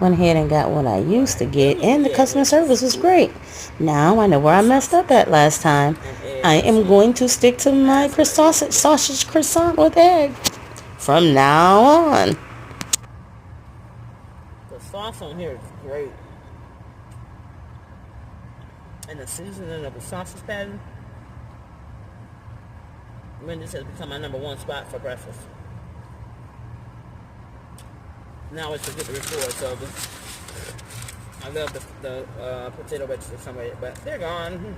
Went ahead and got what I used to get, and the customer service was great. Now I know where I messed up at last time. I am going to stick to my sausage croissant with egg from now on. The sauce on here is great. And the seasoning of the sausage pattern. This has become my #1 spot for breakfast. Now it's to get the record, so I love the potato wedges or something, but they're gone.